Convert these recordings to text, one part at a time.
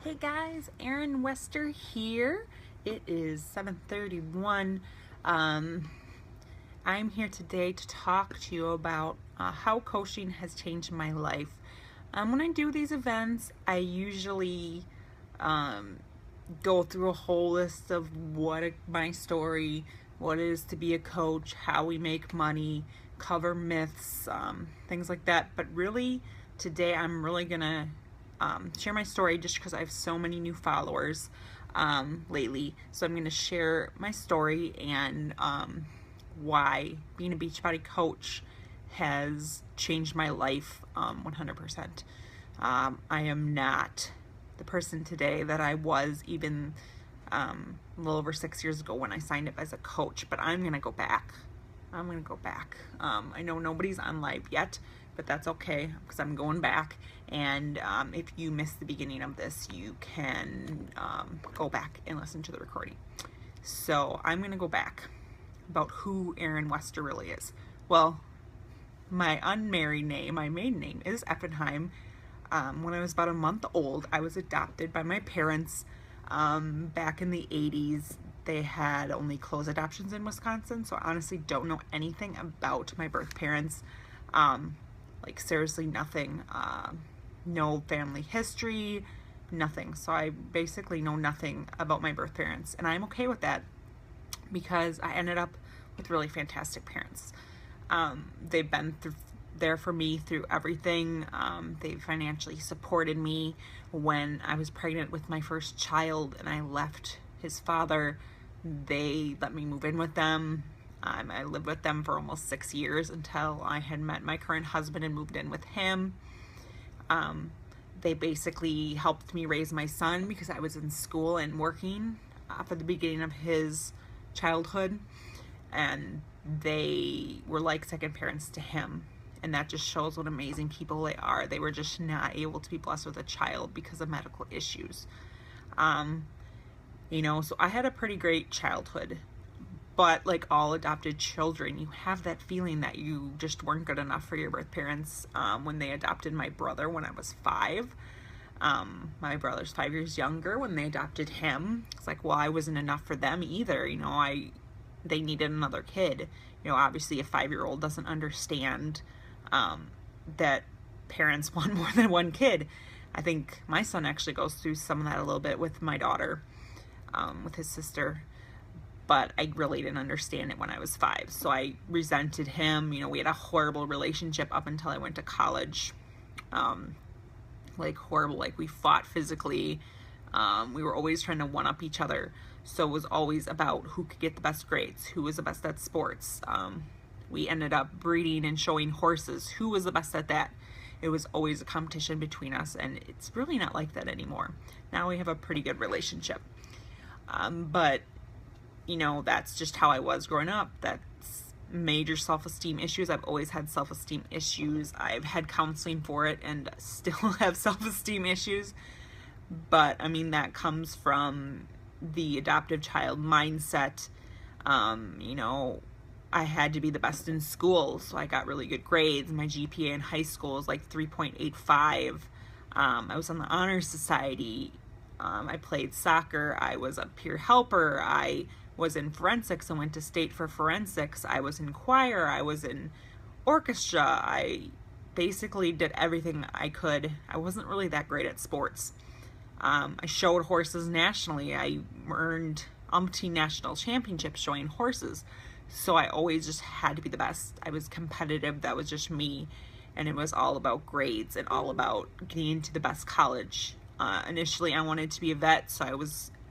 Hey guys, Erin Wester here. It is 7:31. Um, I'm here today to talk to you about how coaching has changed my life. When I do these events, I usually um, go through a whole list of my story, what it is to be a coach, how we make money, cover myths, things like that. But really, today I'm really gonna share my story just because I have so many new followers lately. So I'm going to share my story and why being a Beachbody coach has changed my life 100%. I am not the person today that I was even a little over 6 years ago when I signed up as a coach, but I'm going to go back. I know nobody's on live yet, but that's okay because I'm going back. And if you missed the beginning of this, you can go back and listen to the recording. So I'm going to go back about who Erin Wester really is. Well, my unmarried name, my maiden name is Effenheim. When I was about a month old, I was adopted by my parents back in the 80s. They had only closed adoptions in Wisconsin, so I honestly don't know anything about my birth parents. Like seriously nothing. No family history, nothing. So I basically know nothing about my birth parents, and I'm okay with that because I ended up with really fantastic parents. They've been there for me through everything. They financially supported me when I was pregnant with my first child and I left his father. They let me move in with them. I lived with them for almost 6 years until I had met my current husband and moved in with him. They basically helped me raise my son because I was in school and working for the beginning of his childhood, and they were like second parents to him. And that just shows what amazing people they are. They were just not able to be blessed with a child because of medical issues. So I had a pretty great childhood. But like all adopted children, you have that feeling that you just weren't good enough for your birth parents. When they adopted my brother when I was 5, my brother's 5 years younger. When they adopted him, it's like, well, I wasn't enough for them either. They needed another kid. Obviously a 5-year-old doesn't understand that parents want more than one kid. I think my son actually goes through some of that a little bit with my daughter, with his sister. But I really didn't understand it when I was 5. So I resented him. We had a horrible relationship up until I went to college. Horrible. Like we fought physically. We were always trying to one-up each other. So it was always about who could get the best grades, who was the best at sports. We ended up breeding and showing horses. Who was the best at that? It was always a competition between us, and it's really not like that anymore. Now we have a pretty good relationship. But that's just how I was growing up. That's major self-esteem issues. I've always had self-esteem issues. I've had counseling for it and still have self-esteem issues. But that comes from the adoptive child mindset. I had to be the best in school, so I got really good grades. My GPA in high school was like 3.85. I was on the Honor Society. I played soccer. I was a peer helper. I was in forensics and went to state for forensics. I was in choir. I was in orchestra. I basically did everything I could. I wasn't really that great at sports. I showed horses nationally. I earned umpteen national championships showing horses. So I always just had to be the best. I was competitive. That was just me. And it was all about grades and all about getting into the best college. Initially, I wanted to be a vet, so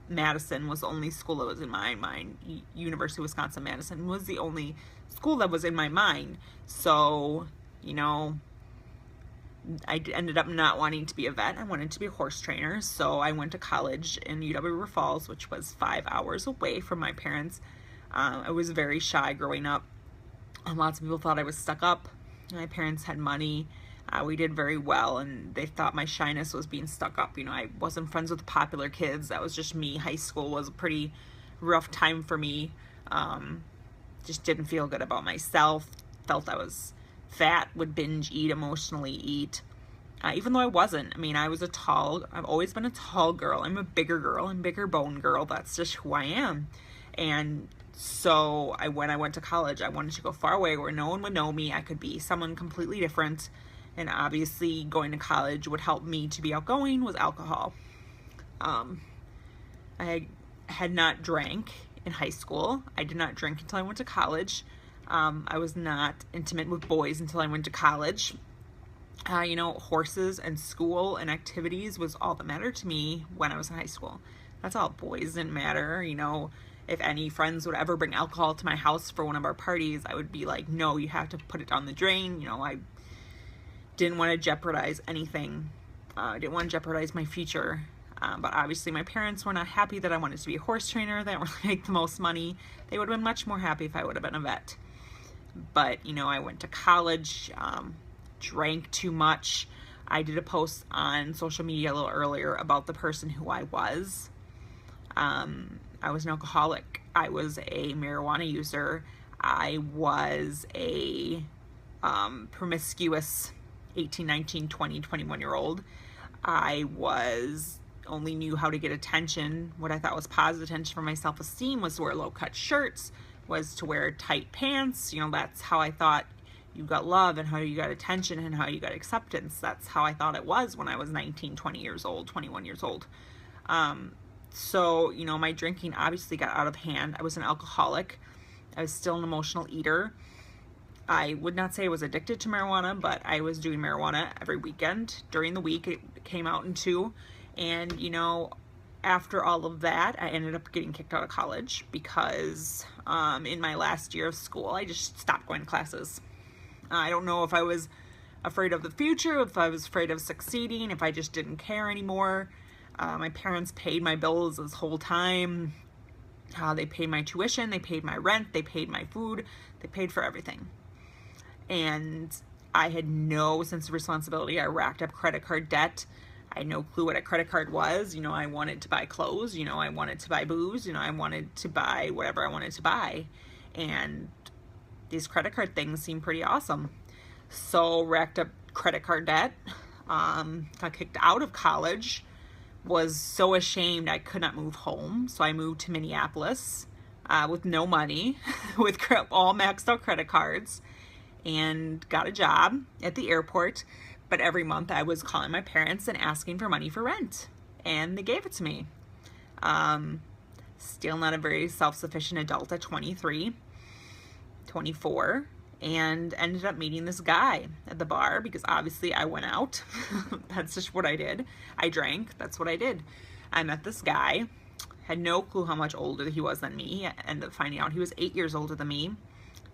Madison was the only school that was in my mind. University of Wisconsin-Madison was the only school that was in my mind. So, I ended up not wanting to be a vet. I wanted to be a horse trainer. So I went to college in UW-River Falls, which was 5 hours away from my parents. I was very shy growing up. Lots of people thought I was stuck up. My parents had money. We did very well, and they thought my shyness was being stuck up. I wasn't friends with the popular kids. That was just me. High school was a pretty rough time for me. Just didn't feel good about myself. Felt I was fat, would binge eat, emotionally eat. even though I wasn't. I mean, I've always been a tall girl. I'm a bigger girl. I'm a bigger bone girl. That's just who I am. And so when I went to college, I wanted to go far away where no one would know me. I could be someone completely different. And obviously going to college would help me to be outgoing was alcohol. I had not drank in high school. I did not drink until I went to college. I was not intimate with boys until I went to college. Horses and school and activities was all that mattered to me when I was in high school. That's all. Boys didn't matter. If any friends would ever bring alcohol to my house for one of our parties, I would be like, no, you have to put it down the drain. I didn't want to jeopardize anything. I didn't want to jeopardize my future. But obviously my parents were not happy that I wanted to be a horse trainer. They don't really make the most money. They would have been much more happy if I would have been a vet. But, I went to college, drank too much. I did a post on social media a little earlier about the person who I was. I was an alcoholic. I was a marijuana user. I was a promiscuous 18, 19, 20, 21-year-old. I only knew how to get attention. What I thought was positive attention for my self-esteem was to wear low-cut shirts, was to wear tight pants. That's how I thought you got love and how you got attention and how you got acceptance. That's how I thought it was when I was 19, 20 years old, 21 years old. So, my drinking obviously got out of hand. I was an alcoholic. I was still an emotional eater. I would not say I was addicted to marijuana, but I was doing marijuana every weekend. During the week, it came out in two. And, after all of that, I ended up getting kicked out of college because in my last year of school, I just stopped going to classes. I don't know if I was afraid of the future, if I was afraid of succeeding, if I just didn't care anymore. My parents paid my bills this whole time. They paid my tuition, they paid my rent, they paid my food, they paid for everything. And I had no sense of responsibility. I racked up credit card debt. I had no clue what a credit card was. I wanted to buy clothes, I wanted to buy booze, I wanted to buy whatever I wanted to buy. And these credit card things seemed pretty awesome. So racked up credit card debt, got kicked out of college, was so ashamed I could not move home. So I moved to Minneapolis with no money, with all maxed out credit cards, and got a job at the airport. But every month I was calling my parents and asking for money for rent, and they gave it to me. Still not a very self-sufficient adult at 23, 24, and ended up meeting this guy at the bar because obviously I went out. That's just what I did. I drank. That's what I did. I met this guy, had no clue how much older he was than me. I ended up finding out he was 8 years older than me.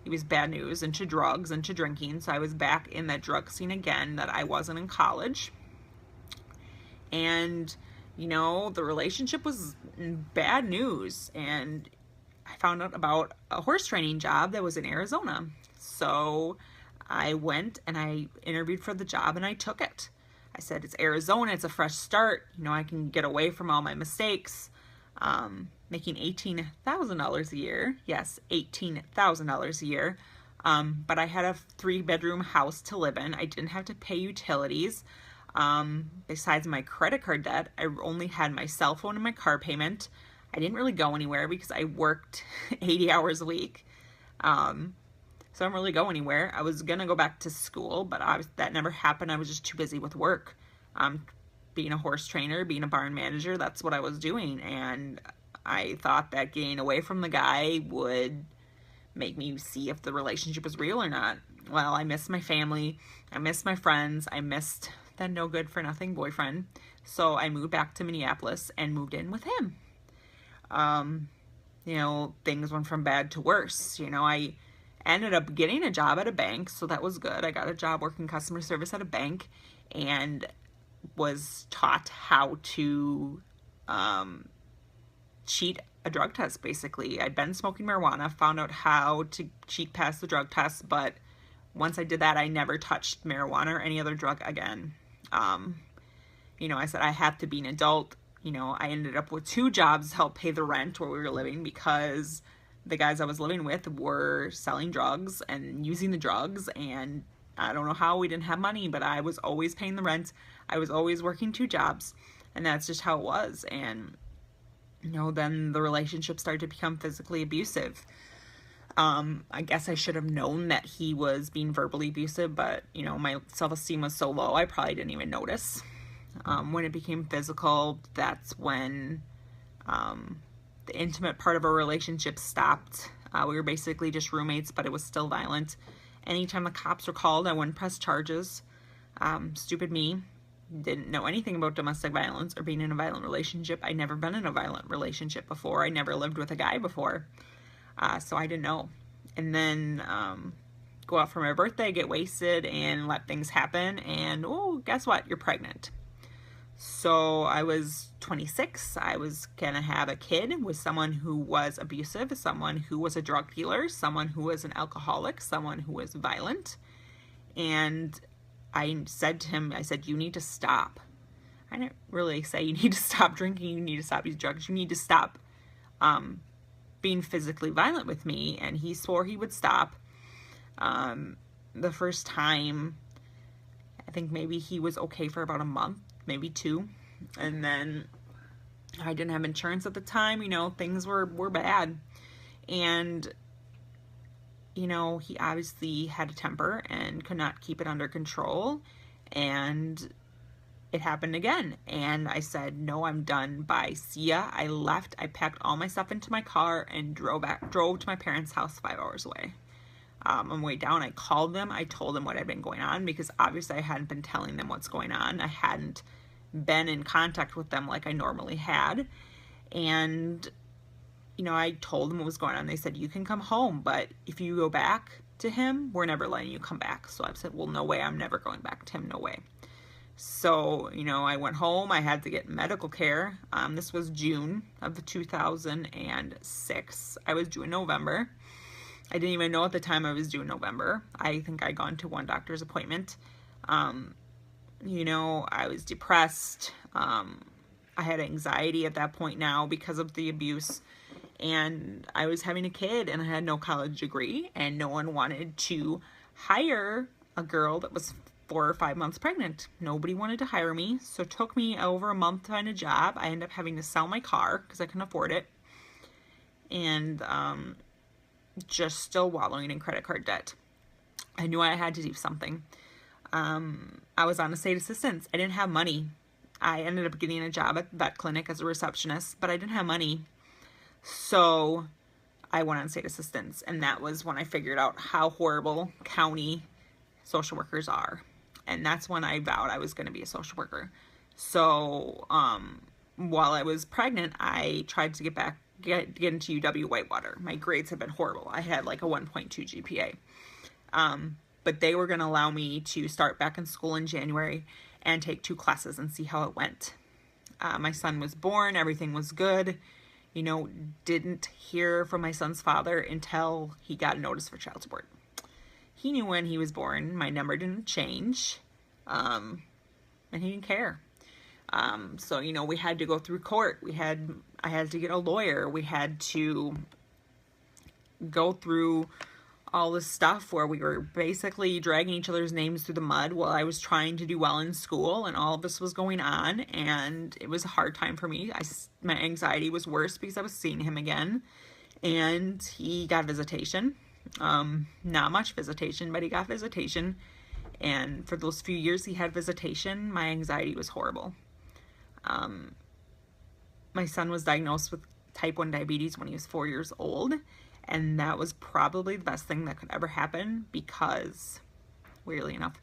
He was bad news, into drugs, into drinking. So I was back in that drug scene again that I wasn't in college. And, the relationship was bad news. And I found out about a horse training job that was in Arizona. So I went and I interviewed for the job and I took it. I said, it's Arizona, it's a fresh start. I can get away from all my mistakes. Making $18,000 a year. Yes, $18,000 a year. But I had a 3-bedroom house to live in. I didn't have to pay utilities. Besides my credit card debt, I only had my cell phone and my car payment. I didn't really go anywhere because I worked 80 hours a week. So I didn't really go anywhere. I was going to go back to school, but that never happened. I was just too busy with work. Being a horse trainer, being a barn manager, that's what I was doing. And I thought that getting away from the guy would make me see if the relationship was real or not. Well, I missed my family. I missed my friends. I missed that no good for nothing boyfriend. So I moved back to Minneapolis and moved in with him. Things went from bad to worse. I ended up getting a job at a bank, so that was good. I got a job working customer service at a bank and was taught how to cheat a drug test, basically. I'd been smoking marijuana, found out how to cheat past the drug test, but once I did that, I never touched marijuana or any other drug again. I said I have to be an adult. I ended up with 2 jobs to help pay the rent where we were living because the guys I was living with were selling drugs and using the drugs, and I don't know how we didn't have money, but I was always paying the rent. I was always working 2 jobs, and that's just how it was. And, then the relationship started to become physically abusive. I guess I should have known that he was being verbally abusive, but, my self-esteem was so low, I probably didn't even notice. When it became physical, that's when the intimate part of our relationship stopped. We were basically just roommates, but it was still violent. Anytime the cops were called, I wouldn't press charges. Stupid me. Didn't know anything about domestic violence or being in a violent relationship. I'd never been in a violent relationship before. I never lived with a guy before. So I didn't know. And then go out for my birthday, get wasted, and let things happen. And, guess what? You're pregnant. So I was 26. I was going to have a kid with someone who was abusive, someone who was a drug dealer, someone who was an alcoholic, someone who was violent. And I said to him, you need to stop. I didn't really say you need to stop drinking, you need to stop using drugs, you need to stop being physically violent with me. And he swore he would stop. The first time, I think maybe he was okay for about a month, maybe 2. And then I didn't have insurance at the time, things were bad. And, he obviously had a temper and could not keep it under control. And it happened again. And I said, no, I'm done. Bye. See ya. I left. I packed all my stuff into my car and drove to my parents' house 5 hours away. On the way down, I called them. I told them what had been going on, because obviously I hadn't been telling them what's going on. I hadn't been in contact with them like I normally had. And, I told them what was going on. They said, you can come home, but if you go back to him, we're never letting you come back. So I said, well, no way. I'm never going back to him. No way. So, I went home. I had to get medical care. This was June of 2006. I was due in November. I didn't even know at the time I was due in November. I think I'd gone to one doctor's appointment. I was depressed. I had anxiety at that point now because of the abuse. And I was having a kid, and I had no college degree, and no one wanted to hire a girl that was 4 or 5 months pregnant. Nobody wanted to hire me. So it took me over a month to find a job. I ended up having to sell my car because I couldn't afford it. And, just still wallowing in credit card debt. I knew I had to do something. I was on a state assistance. I didn't have money. I ended up getting a job at the vet clinic as a receptionist, but I didn't have money. So I went on state assistance, and that was when I figured out how horrible county social workers are. And that's when I vowed I was going to be a social worker. So while I was pregnant, I tried to get into UW Whitewater. My grades had been horrible. I had like a 1.2 GPA. But they were going to allow me to start back in school in January and take 2 classes and see how it went. My son was born. Everything was good. Didn't hear from my son's father until he got a notice for child support. He knew when he was born. My number didn't change. And he didn't care. So, we had to go through court. I had to get a lawyer. We had to go through all this stuff where we were basically dragging each other's names through the mud while I was trying to do well in school, and all of this was going on, and it was a hard time for me. My anxiety was worse because I was seeing him again, and he got visitation. Not much visitation, but he got visitation, and for those few years he had visitation, my anxiety was horrible. My son was diagnosed with type 1 diabetes when he was 4 years old, and that was probably the best thing that could ever happen because, weirdly enough,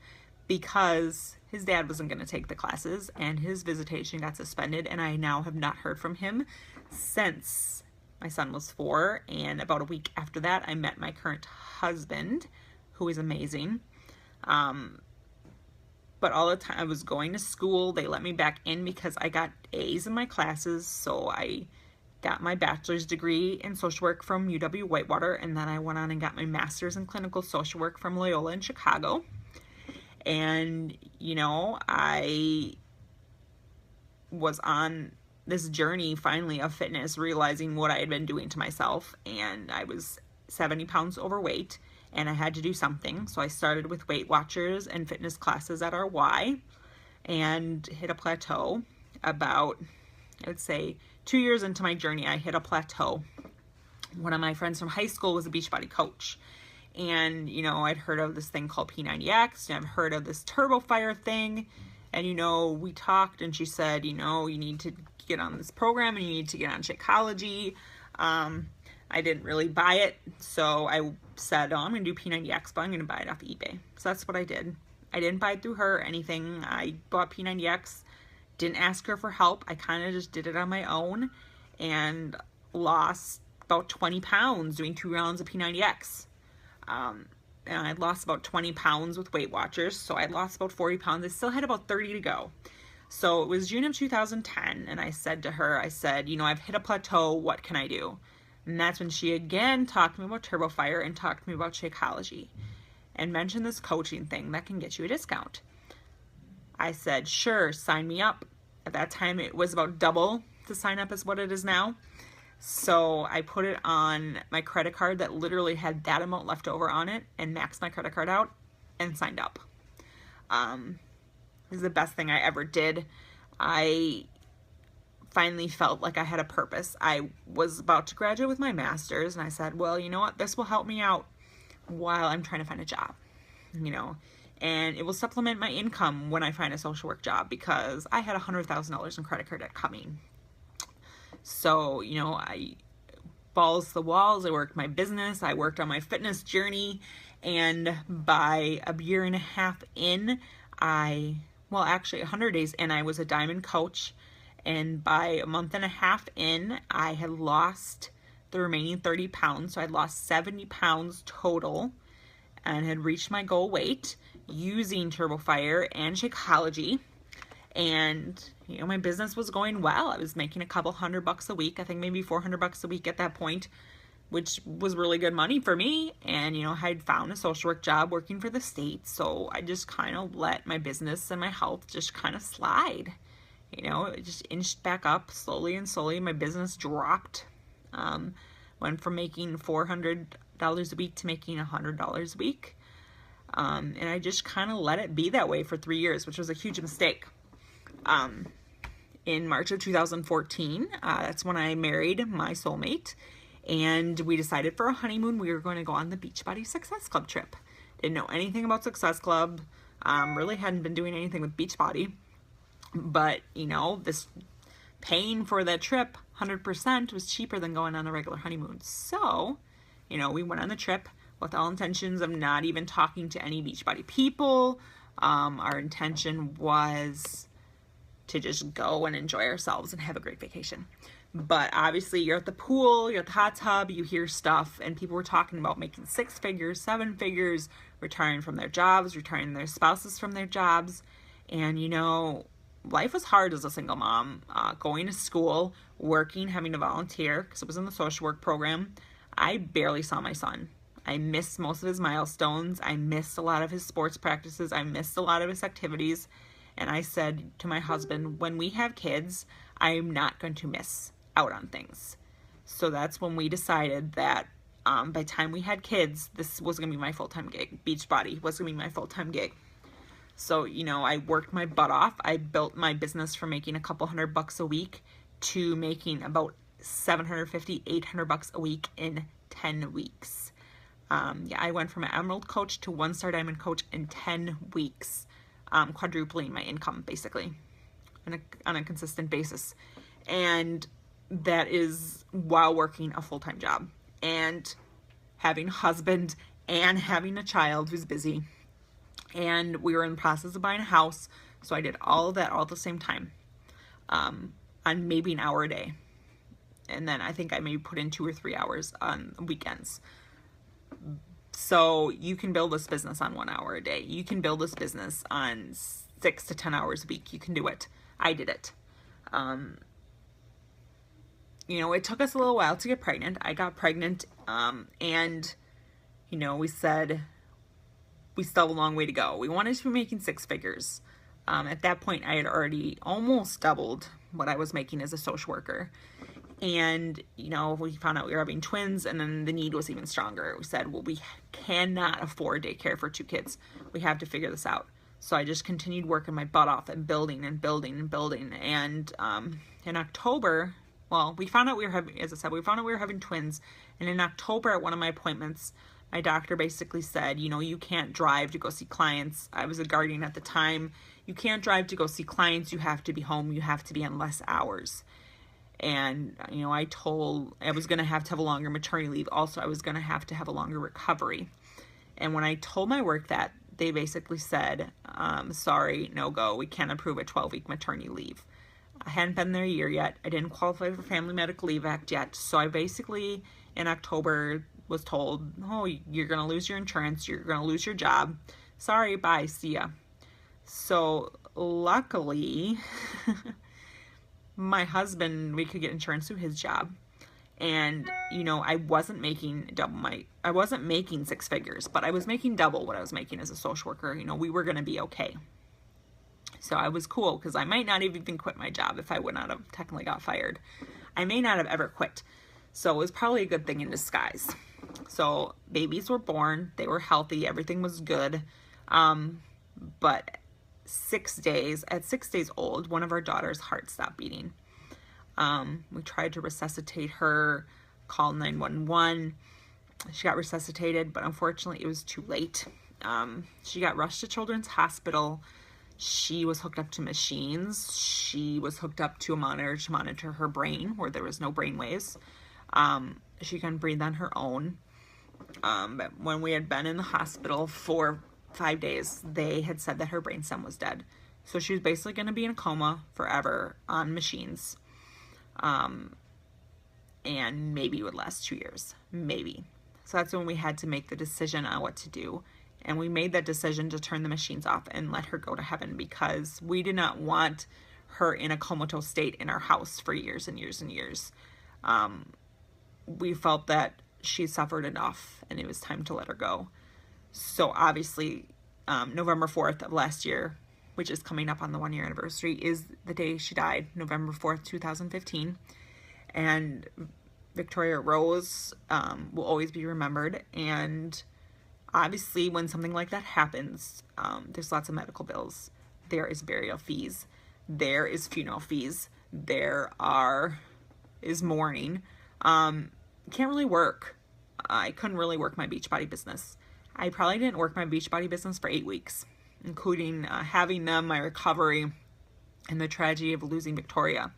because his dad wasn't going to take the classes and his visitation got suspended, and I now have not heard from him since my son was 4. And about a week after that, I met my current husband, who is amazing. But all the time I was going to school, they let me back in because I got A's in my classes. So I got my bachelor's degree in social work from UW Whitewater, and then I went on and got my master's in clinical social work from Loyola in Chicago. And, I was on this journey finally of fitness, realizing what I had been doing to myself, and I was 70 pounds overweight, and I had to do something. So I started with Weight Watchers and fitness classes at our Y and hit a plateau. About, I would say, 2 years into my journey, I hit a plateau. One of my friends from high school was a Beachbody coach. And, you know, I'd heard of this thing called P90X, and I've heard of this TurboFire thing. And, you know, we talked, and she said, you know, you need to get on this program, and you need to get on Shakeology. I didn't really buy it, so I said, oh, I'm going to do P90X, but I'm going to buy it off eBay. So that's what I did. I didn't buy it through her or anything. I bought P90X, didn't ask her for help. I kind of just did it on my own and lost about 20 pounds doing 2 rounds of P90X. And I lost about 20 pounds with Weight Watchers, so I lost about 40 pounds. I still had about 30 to go. So it was June of 2010, and I said to her, I said, you know, I've hit a plateau. What can I do? And that's when she again talked to me about TurboFire and talked to me about Shakeology and mentioned this coaching thing that can get you a discount. I said, sure, sign me up. At that time, it was about double to sign up as what it is now. So I put it on my credit card that literally had that amount left over on it and maxed my credit card out and signed up. This is the best thing I ever did. I finally felt like I had a purpose. I was about to graduate with my master's, and I said, well, you know what? This will help me out while I'm trying to find a job, you know, and it will supplement my income when I find a social work job, because I had $100,000 in credit card debt coming. So, you know, I balls to the walls. I worked my business. I worked on my fitness journey. And by a year and a half in, actually 100 days in, I was a diamond coach. And by a month and a half in, I had lost the remaining 30 pounds. So I'd lost 70 pounds total and had reached my goal weight using TurboFire and Shakeology. And, you know, my business was going well. I was making a couple $100 a week. I think maybe $400 a week at that point, which was really good money for me. And, you know, I had found a social work job working for the state. So I just kind of let my business and my health just kind of slide. You know, it just inched back up slowly and slowly. My business dropped. Went from making $400 a week to making $100 a week. And I just kind of let it be that way for 3 years, which was a huge mistake. In March of 2014, that's when I married my soulmate, and we decided for a honeymoon we were going to go on the Beachbody Success Club trip. Didn't know anything about Success Club, really hadn't been doing anything with Beachbody, but, you know, this paying for that trip 100% was cheaper than going on a regular honeymoon. So, you know, we went on the trip with all intentions of not even talking to any Beachbody people. Our intention was to just go and enjoy ourselves and have a great vacation. But obviously you're at the pool, you're at the hot tub, you hear stuff, and people were talking about making 6 figures, 7 figures, retiring from their jobs, retiring their spouses from their jobs. And, you know, life was hard as a single mom, going to school, working, having to volunteer, because it was in the social work program. I barely saw my son. I missed most of his milestones. I missed a lot of his sports practices. I missed a lot of his activities. And I said to my husband, when we have kids, I'm not going to miss out on things. So that's when we decided that by the time we had kids, this was going to be my full-time gig. Beachbody was going to be my full-time gig. So, you know, I worked my butt off. I built my business from making a couple $100 a week to making about $750, $800 a week in 10 weeks. I went from an Emerald coach to 1-star diamond coach in 10 weeks. Quadrupling my income basically on a consistent basis, and that is while working a full-time job and having a husband and having a child who's busy, and we were in the process of buying a house, so I did all of that all at the same time, on maybe an hour a day, and then I think I maybe put in 2 or 3 hours on weekends. So you can build this business on 1 hour a day. You can build this business on 6 to 10 hours a week. You can do it. I did it. You know, it took us a little while to get pregnant. I got pregnant, and, you know, we said we still have a long way to go. We wanted to be making 6 figures. At that point, I had already almost doubled what I was making as a social worker. And, you know, we found out we were having twins, and then the need was even stronger. We said, well, we cannot afford daycare for 2 kids. We have to figure this out. So I just continued working my butt off and building and building and building. And in October, well, we found out we were having, as I said, we found out we were having twins. And in October, at one of my appointments, my doctor basically said, you know, you can't drive to go see clients. I was a guardian at the time. You can't drive to go see clients. You have to be home. You have to be on less hours. And, you know, I was going to have a longer maternity leave. Also, I was going to have a longer recovery. And when I told my work that, they basically said, sorry, no go. We can't approve a 12-week maternity leave. I hadn't been there a year yet. I didn't qualify for Family Medical Leave Act yet. So I basically, in October, was told, oh, you're going to lose your insurance. You're going to lose your job. Sorry, bye, see ya. So luckily, my husband, we could get insurance through his job. And, you know, I wasn't making 6 figures, but I was making double what I was making as a social worker. You know, we were going to be okay. So I was cool, because I might not have even quit my job if I would not have technically got fired. I may not have ever quit. So it was probably a good thing in disguise. So babies were born. They were healthy. Everything was good. But at 6 days old, one of our daughter's heart stopped beating. We tried to resuscitate her, call 911. She got resuscitated, but unfortunately it was too late. She got rushed to Children's Hospital. She was hooked up to machines. She was hooked up to a monitor to monitor her brain, where there was no brain waves. She couldn't breathe on her own. But when we had been in the hospital for 5 days, they had said that her brainstem was dead. So she was basically going to be in a coma forever on machines. And maybe it would last 2 years, maybe. So that's when we had to make the decision on what to do. And we made that decision to turn the machines off and let her go to heaven, because we did not want her in a comatose state in our house for years and years and years. We felt that she suffered enough and it was time to let her go. So obviously, November 4th of last year, which is coming up on the 1-year anniversary, is the day she died, November 4th, 2015. And Victoria Rose will always be remembered. And obviously, when something like that happens, there's lots of medical bills. There is burial fees. There is funeral fees. There is mourning. Can't really work. I couldn't really work my Beachbody business. I probably didn't work my Beachbody business for 8 weeks, including having them, my recovery, and the tragedy of losing Victoria.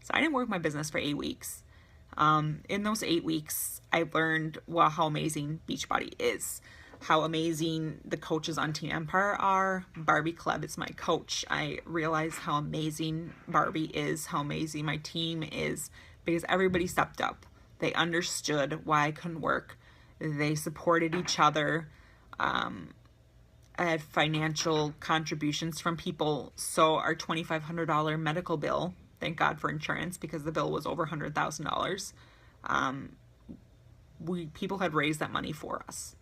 So I didn't work my business for 8 weeks. In those 8 weeks, I learned, well, how amazing Beachbody is, how amazing the coaches on Team Empire are. Barbie Klebb is my coach. I realized how amazing Barbie is, how amazing my team is, because everybody stepped up. They understood why I couldn't work. They supported each other. I had financial contributions from people. So our $2,500 medical bill, thank God for insurance, because the bill was over $100,000. People had raised that money for us.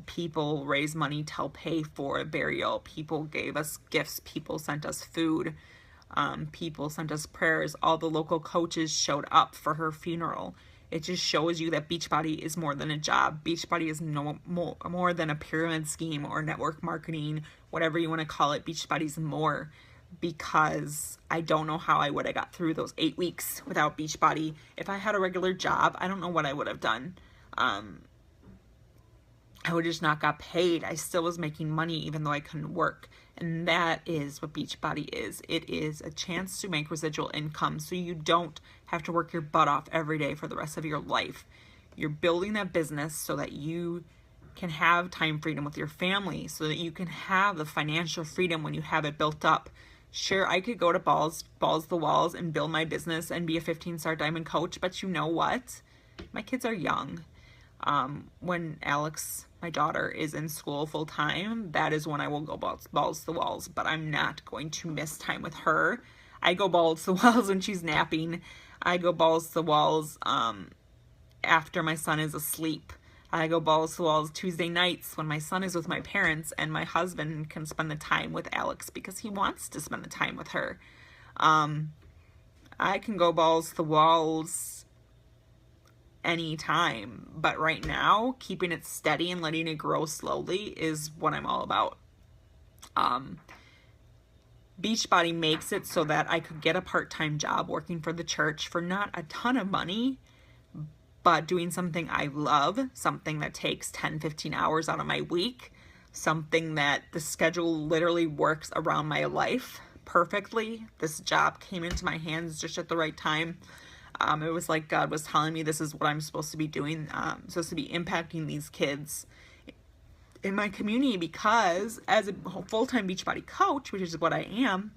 People raised money to help pay for a burial. People gave us gifts. People sent us food. People sent us prayers. All the local coaches showed up for her funeral. It just shows you that Beachbody is more than a job. Beachbody is more than a pyramid scheme or network marketing, whatever you want to call it. Beachbody's more, because I don't know how I would have got through those 8 weeks without Beachbody. If I had a regular job, I don't know what I would have done. I would just not got paid. I still was making money even though I couldn't work. And that is what Beachbody is. It is a chance to make residual income so you don't have to work your butt off every day for the rest of your life. You're building that business so that you can have time freedom with your family, so that you can have the financial freedom when you have it built up. Sure, I could go to Balls the Walls and build my business and be a 15-star diamond coach, but you know what? My kids are young. When Alex, my daughter, is in school full time, that is when I will go balls to the walls, but I'm not going to miss time with her. I go balls to the walls when she's napping. I go balls to the walls after my son is asleep. I go balls to the walls Tuesday nights when my son is with my parents and my husband can spend the time with Alex because he wants to spend the time with her. I can go balls to the walls anytime, but right now, keeping it steady and letting it grow slowly is what I'm all about. Beachbody makes it so that I could get a part-time job working for the church for not a ton of money, but doing something I love, something that takes 10-15 hours out of my week, something that the schedule literally works around my life perfectly. This job came into my hands just at the right time. It was like God was telling me this is what I'm supposed to be doing. I'm supposed to be impacting these kids in my community, because as a full-time Beachbody coach, which is what I am,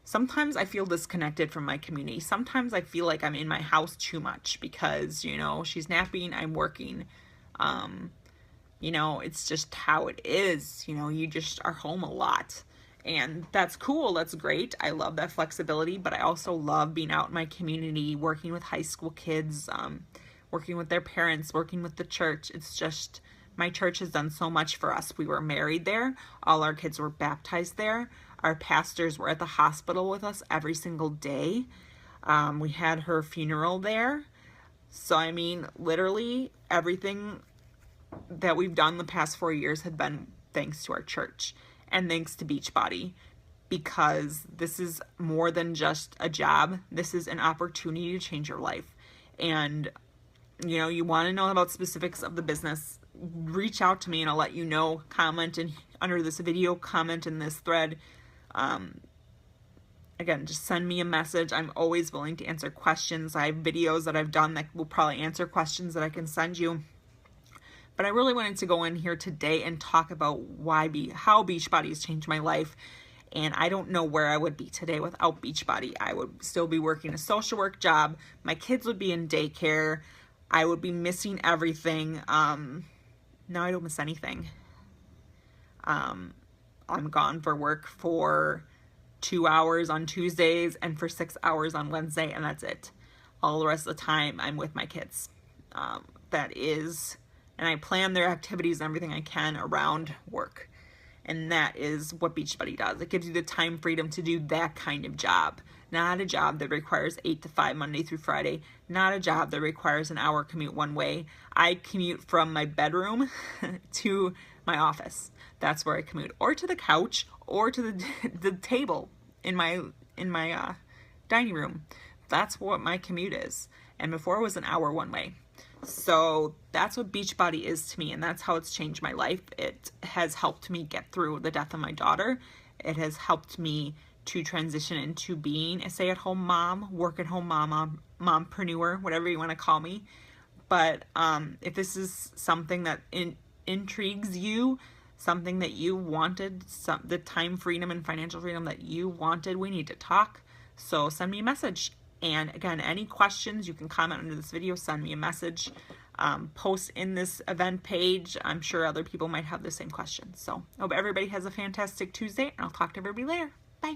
sometimes I feel disconnected from my community. Sometimes I feel like I'm in my house too much because, you know, she's napping, I'm working. You know, it's just how it is. You know, you just are home a lot. And that's cool. That's great. I love that flexibility, but I also love being out in my community, working with high school kids, working with their parents, working with the church. It's just, my church has done so much for us. We were married there. All our kids were baptized there. Our pastors were at the hospital with us every single day. We had her funeral there. So, I mean, literally everything that we've done the past 4 years have been thanks to our church and thanks to Beachbody, because this is more than just a job. This is an opportunity to change your life. And, you know, you want to know about specifics of the business, reach out to me and I'll let you know. Comment under this video, comment in this thread. Again, just send me a message. I'm always willing to answer questions. I have videos that I've done that will probably answer questions that I can send you. But I really wanted to go in here today and talk about how Beachbody has changed my life. And I don't know where I would be today without Beachbody. I would still be working a social work job. My kids would be in daycare. I would be missing everything. Now I don't miss anything. I'm gone for work for 2 hours on Tuesdays and for 6 hours on Wednesday, and that's it. All the rest of the time I'm with my kids. And I plan their activities and everything I can around work. And that is what Beachbody does. It gives you the time freedom to do that kind of job. Not a job that requires 8 to 5 Monday through Friday. Not a job that requires an hour commute one way. I commute from my bedroom to my office. That's where I commute. Or to the couch, or to the table in my dining room. That's what my commute is. And before it was an hour one way. So that's what Beachbody is to me, and that's how it's changed my life. It has helped me get through the death of my daughter. It has helped me to transition into being a stay-at-home mom, work-at-home mom, mompreneur, whatever you want to call me. But if this is something that intrigues you, something that you wanted, the time freedom and financial freedom that you wanted, we need to talk. So send me a message. And again, any questions, you can comment under this video, send me a message, post in this event page. I'm sure other people might have the same questions. So I hope everybody has a fantastic Tuesday, and I'll talk to everybody later. Bye.